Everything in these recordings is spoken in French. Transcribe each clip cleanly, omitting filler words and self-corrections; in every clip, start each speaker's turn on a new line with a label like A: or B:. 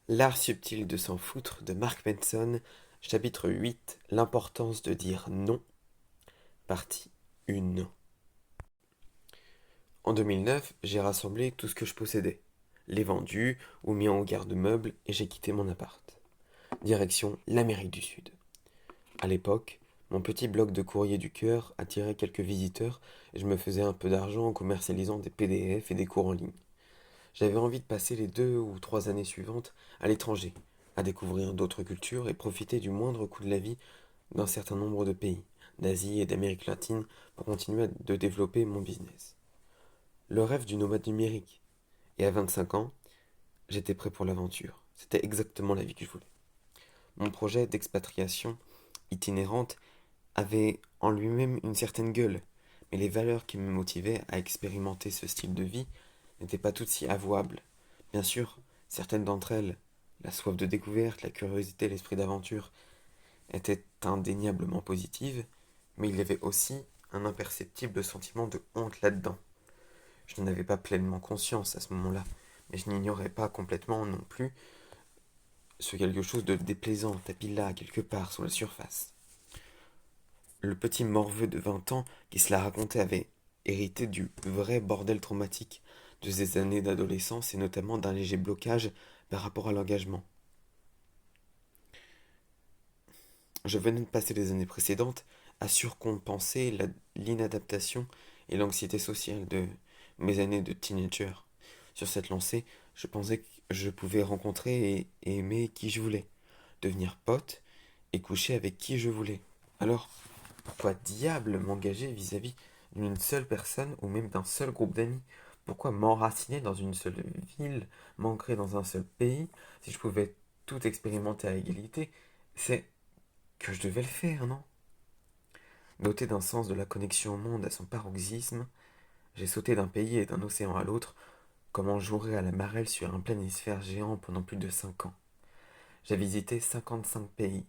A: L'art subtil de s'en foutre de Mark Manson, chapitre 8, l'importance de dire non, partie 1. En 2009, j'ai rassemblé tout ce que je possédais, l'ai vendu ou mis en garde-meuble et j'ai quitté mon appart. Direction l'Amérique du Sud. À l'époque, mon petit bloc de courrier du cœur attirait quelques visiteurs et je me faisais un peu d'argent en commercialisant des PDF et des cours en ligne. J'avais envie de passer les 2 ou 3 années suivantes à l'étranger, à découvrir d'autres cultures et profiter du moindre coût de la vie d'un certain nombre de pays, d'Asie et d'Amérique latine, pour continuer de développer mon business. Le rêve du nomade numérique. Et à 25 ans, j'étais prêt pour l'aventure. C'était exactement la vie que je voulais. Mon projet d'expatriation itinérante avait en lui-même une certaine gueule, mais les valeurs qui me motivaient à expérimenter ce style de vie n'étaient pas toutes si avouables. Bien sûr, certaines d'entre elles, la soif de découverte, la curiosité, l'esprit d'aventure, étaient indéniablement positives, mais il y avait aussi un imperceptible sentiment de honte là-dedans. Je n'en avais pas pleinement conscience à ce moment-là, mais je n'ignorais pas complètement non plus ce quelque chose de déplaisant tapis là, quelque part, sous la surface. Le petit morveux de 20 ans qui se la racontait avait hérité du vrai bordel traumatique de ses années d'adolescence et notamment d'un léger blocage par rapport à l'engagement. Je venais de passer les années précédentes à surcompenser l'inadaptation et l'anxiété sociale de mes années de teenager. Sur cette lancée, je pensais que je pouvais rencontrer et aimer qui je voulais, devenir pote et coucher avec qui je voulais. Alors, pourquoi diable m'engager vis-à-vis d'une seule personne ou même d'un seul groupe d'amis? Pourquoi m'enraciner dans une seule ville, m'ancrer dans un seul pays, si je pouvais tout expérimenter à égalité? C'est que je devais le faire, non? Doté d'un sens de la connexion au monde à son paroxysme, j'ai sauté d'un pays et d'un océan à l'autre, comme on jouerait à la marelle sur un planisphère géant pendant plus de 5 ans. J'ai visité 55 pays,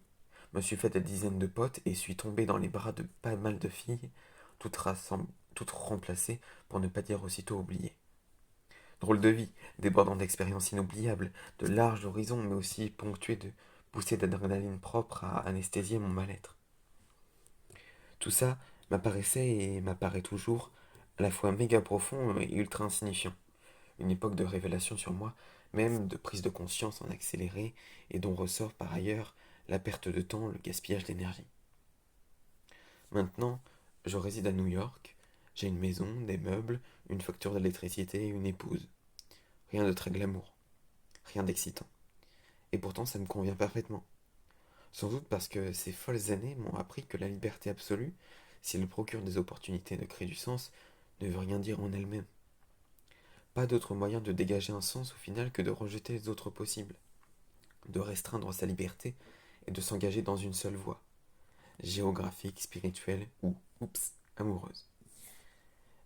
A: me suis fait des dizaines de potes et suis tombé dans les bras de pas mal de filles, toutes remplacées, pour ne pas dire aussitôt oubliées. Drôle de vie, débordant d'expériences inoubliables, de larges horizons, mais aussi ponctué de poussées d'adrénaline propres à anesthésier mon mal-être. Tout ça m'apparaissait et m'apparaît toujours à la fois méga profond et ultra insignifiant. Une époque de révélation sur moi, même de prise de conscience en accéléré, et dont ressort par ailleurs la perte de temps, le gaspillage d'énergie. Maintenant, je réside à New York, j'ai une maison, des meubles, une facture d'électricité et une épouse. Rien de très glamour, rien d'excitant. Et pourtant ça me convient parfaitement. Sans doute parce que ces folles années m'ont appris que la liberté absolue, si elle procure des opportunités de créer du sens, ne veut rien dire en elle-même. Pas d'autre moyen de dégager un sens au final que de rejeter les autres possibles, de restreindre sa liberté et de s'engager dans une seule voie, géographique, spirituelle ou, oups, amoureuse.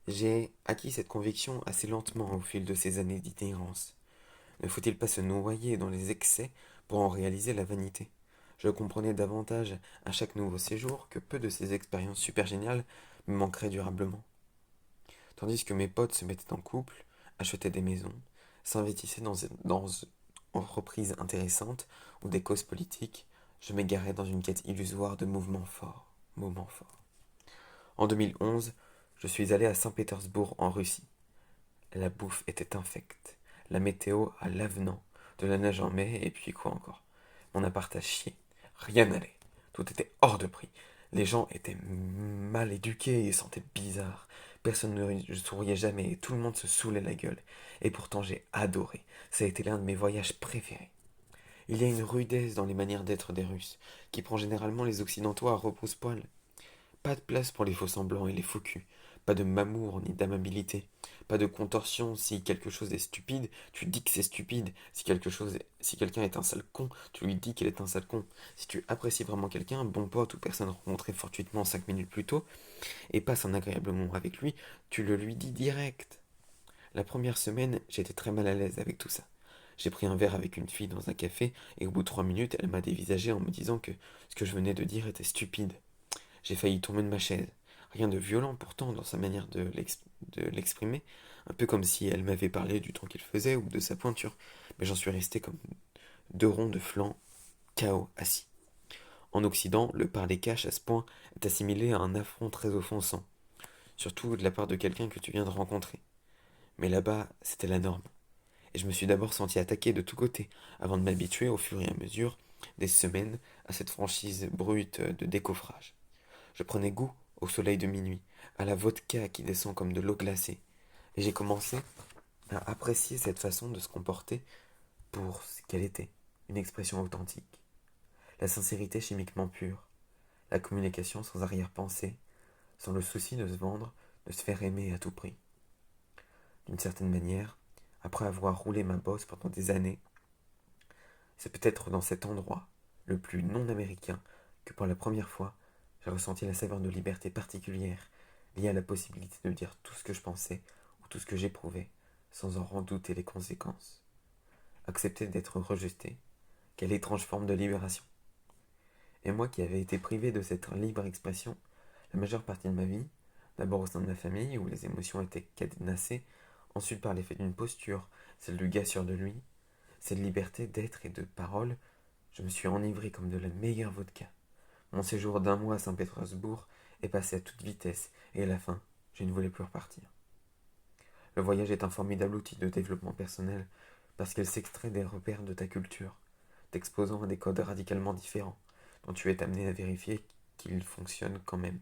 A: J'ai acquis cette conviction assez lentement au fil de ces années d'itinérance. Ne faut-il pas se noyer dans les excès pour en réaliser la vanité? Je comprenais davantage à chaque nouveau séjour que peu de ces expériences super géniales me manqueraient durablement. Tandis que mes potes se mettaient en couple, achetaient des maisons, s'investissaient dans entreprises intéressantes ou des causes politiques, je m'égarais dans une quête illusoire de mouvements forts. Moments forts. En 2011, je suis allé à Saint-Pétersbourg en Russie. La bouffe était infecte, la météo à l'avenant, de la neige en mai et puis quoi encore. Mon appart à chier, rien n'allait, tout était hors de prix. Les gens étaient mal éduqués et sentaient bizarre. Personne ne souriait jamais et tout le monde se saoulait la gueule. Et pourtant j'ai adoré. Ça a été l'un de mes voyages préférés. Il y a une rudesse dans les manières d'être des Russes, qui prend généralement les Occidentaux à repose-poil. Pas de place pour les faux-semblants et les faux culs. Pas de mamour ni d'amabilité. Pas de contorsion. Si quelque chose est stupide, tu dis que c'est stupide. Si quelqu'un est un sale con, tu lui dis qu'il est un sale con. Si tu apprécies vraiment quelqu'un, bon pote ou personne rencontrée fortuitement 5 minutes plus tôt, et passe un agréable moment avec lui, tu le lui dis direct. La première semaine, j'étais très mal à l'aise avec tout ça. J'ai pris un verre avec une fille dans un café, et au bout de 3 minutes, elle m'a dévisagé en me disant que ce que je venais de dire était stupide. J'ai failli tomber de ma chaise. Rien de violent pourtant dans sa manière de l'exprimer, un peu comme si elle m'avait parlé du temps qu'il faisait ou de sa pointure, mais j'en suis resté comme deux ronds de flanc, KO assis. En Occident, le parler cash à ce point est assimilé à un affront très offensant, surtout de la part de quelqu'un que tu viens de rencontrer. Mais là-bas, c'était la norme. Et je me suis d'abord senti attaqué de tous côtés, avant de m'habituer au fur et à mesure des semaines à cette franchise brute de décoffrage. Je prenais goût au soleil de minuit, à la vodka qui descend comme de l'eau glacée, et j'ai commencé à apprécier cette façon de se comporter pour ce qu'elle était, une expression authentique. La sincérité chimiquement pure, la communication sans arrière-pensée, sans le souci de se vendre, de se faire aimer à tout prix. D'une certaine manière, après avoir roulé ma bosse pendant des années, c'est peut-être dans cet endroit, le plus non américain, que pour la première fois, j'ai ressenti la saveur de liberté particulière liée à la possibilité de dire tout ce que je pensais ou tout ce que j'éprouvais, sans en redouter les conséquences. Accepter d'être rejeté, quelle étrange forme de libération. Et moi qui avais été privé de cette libre expression la majeure partie de ma vie, d'abord au sein de ma famille où les émotions étaient cadenassées, ensuite par l'effet d'une posture, celle du gars sûr de lui, cette liberté d'être et de parole, je me suis enivré comme de la meilleure vodka. Mon séjour d'un mois à Saint-Pétersbourg est passé à toute vitesse et à la fin, je ne voulais plus repartir. Le voyage est un formidable outil de développement personnel parce qu'il s'extrait des repères de ta culture, t'exposant à des codes radicalement différents, dont tu es amené à vérifier qu'ils fonctionnent quand même.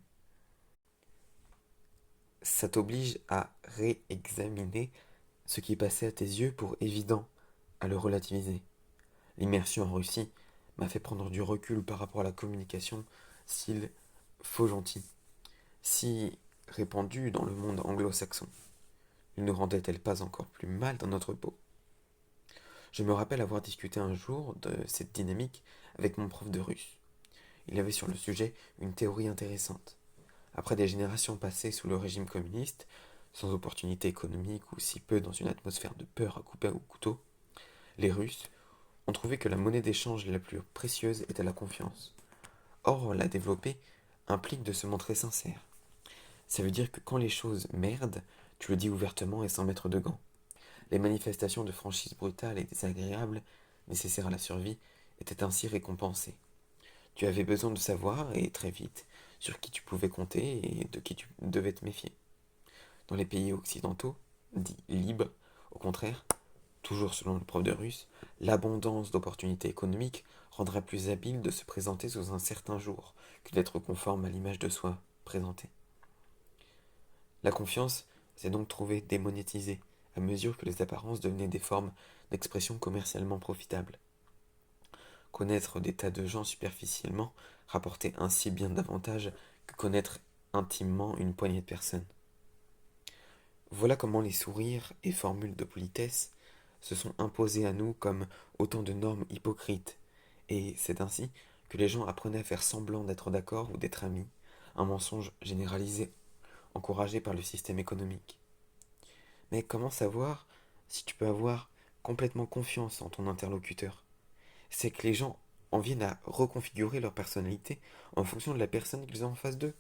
A: Ça t'oblige à réexaminer ce qui passait à tes yeux pour évident, à le relativiser. L'immersion en Russie m'a fait prendre du recul par rapport à la communication style faux gentil, si répandue dans le monde anglo-saxon. Ne nous rendait-elle pas encore plus mal dans notre peau? Je me rappelle avoir discuté un jour de cette dynamique avec mon prof de russe. Il avait sur le sujet une théorie intéressante. Après des générations passées sous le régime communiste, sans opportunité économique ou si peu dans une atmosphère de peur à couper au couteau, les Russes ont trouvé que la monnaie d'échange la plus précieuse était la confiance. Or, la développer implique de se montrer sincère. Ça veut dire que quand les choses merdent, tu le dis ouvertement et sans mettre de gants. Les manifestations de franchise brutale et désagréables, nécessaires à la survie, étaient ainsi récompensées. Tu avais besoin de savoir, et très vite, sur qui tu pouvais compter et de qui tu devais te méfier. Dans les pays occidentaux, dits libres, au contraire, toujours selon le prof de russe, l'abondance d'opportunités économiques rendra plus habile de se présenter sous un certain jour que d'être conforme à l'image de soi présentée. La confiance s'est donc trouvée démonétisée à mesure que les apparences devenaient des formes d'expression commercialement profitables. Connaître des tas de gens superficiellement rapportait ainsi bien davantage que connaître intimement une poignée de personnes. Voilà comment les sourires et formules de politesse se sont imposés à nous comme autant de normes hypocrites, et c'est ainsi que les gens apprenaient à faire semblant d'être d'accord ou d'être amis, un mensonge généralisé, encouragé par le système économique. Mais comment savoir si tu peux avoir complètement confiance en ton interlocuteur? C'est que les gens en viennent à reconfigurer leur personnalité en fonction de la personne qu'ils ont en face d'eux.